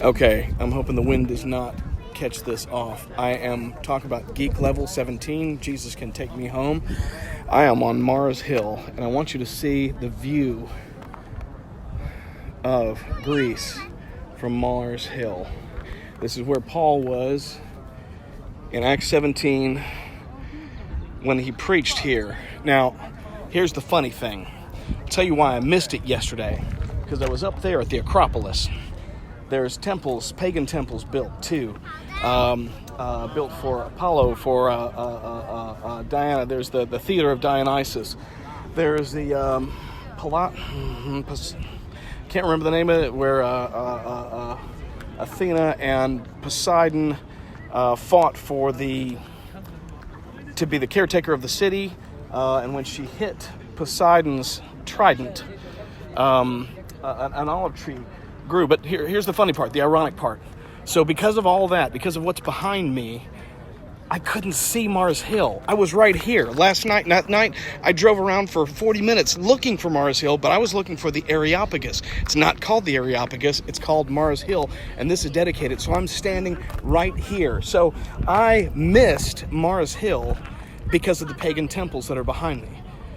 Okay, I'm hoping the wind does not catch this off. I am talking about Geek Level 17. Jesus Can Take Me Home. I am on Mars Hill, and I want you to see the view of Greece from Mars Hill. This is where Paul was in Acts 17 when he preached here. Now, here's the funny thing. I'll tell you why I missed it yesterday. Because I was up there at the Acropolis. There's temples, pagan temples built too. Built for Apollo, for Diana. There's the theater of Dionysus. There's the can't remember the name of it, where Athena and Poseidon fought to be the caretaker of the city. And when she hit Poseidon's trident, an olive tree grew. But here's the funny part, the ironic part. So because of all that, because of what's behind me, I couldn't see Mars Hill. I was right here. That night, I drove around for 40 minutes looking for Mars Hill, but I was looking for the Areopagus. It's not called the Areopagus, it's called Mars Hill, and this is dedicated. So I'm standing right here. So I missed Mars Hill because of the pagan temples that are behind me.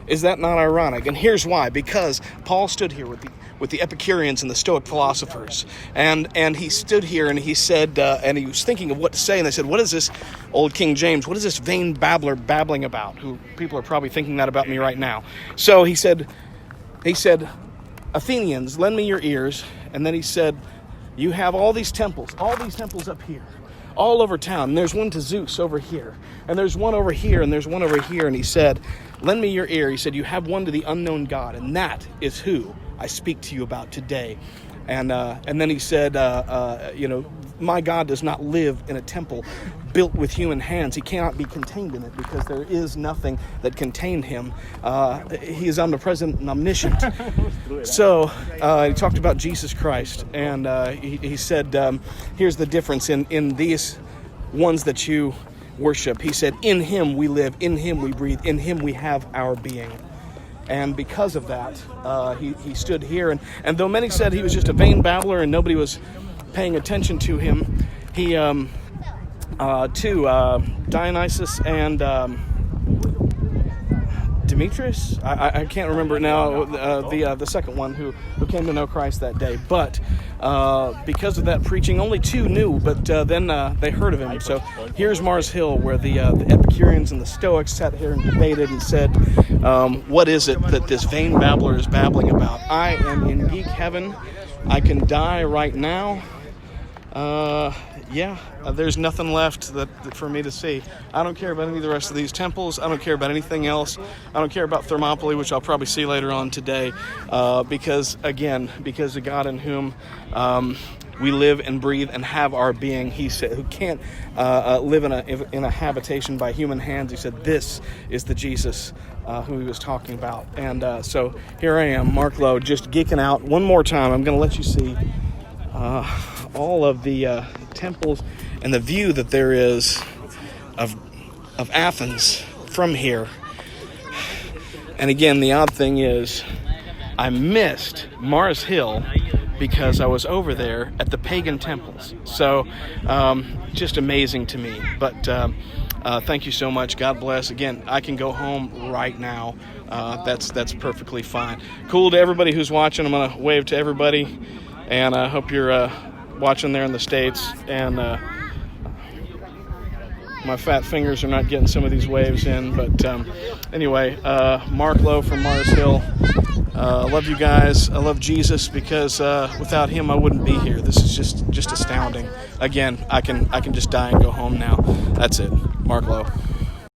Is that not ironic? And here's why. Because Paul stood here with the Epicureans and the Stoic philosophers. And he stood here and he said, and he was thinking of what to say. And they said, what is this, old King James, what is this vain babbler babbling about? Who people are probably thinking that about me right now. So he said, Athenians, lend me your ears. And then he said, you have all these temples up here, all over town. And there's one to Zeus over here. And there's one over here, and there's one over here. And he said, lend me your ear. He said, you have one to the unknown God, and that is who I speak to you about today. And then he said, my God does not live in a temple built with human hands. He cannot be contained in it because there is nothing that contained him. He is omnipresent and omniscient. So he talked about Jesus Christ, and he said, here's the difference in these ones that you worship. He said, in him we live, in him we breathe, in him we have our being. And because of that, he stood here. And though many said he was just a vain babbler and nobody was paying attention to him, he, Dionysus and Demetrius, I can't remember now, the second one who came to know Christ that day. But because of that preaching, only two knew, but then they heard of him. So here's Mars Hill, where the Epicureans and the Stoics sat here and debated and said, what is it that this vain babbler is babbling about? I am in geek heaven. I can die right now. There's nothing left that for me to see. I don't care about any of the rest of these temples. I don't care about anything else. I don't care about Thermopylae, which I'll probably see later on today, because the God in whom we live and breathe and have our being, he said, who can't live in a habitation by human hands. He said, this is the Jesus who he was talking about. And so here I am, Mark Lowe, just geeking out one more time. I'm going to let you see all of the temples and the view that there is of Athens from here. And again, the odd thing is I missed Mars Hill because I was over there at the pagan temples. So just amazing to me. But thank you so much. God bless. Again, I can go home right now. That's perfectly fine. Cool to everybody who's watching. I'm going to wave to everybody. And I hope you're watching there in the States. And my fat fingers are not getting some of these waves in. But anyway, Mark Lowe from Mars Hill. I love you guys. I love Jesus because without him I wouldn't be here. This is just astounding. Again, I can just die and go home now. That's it. Mark Lowe.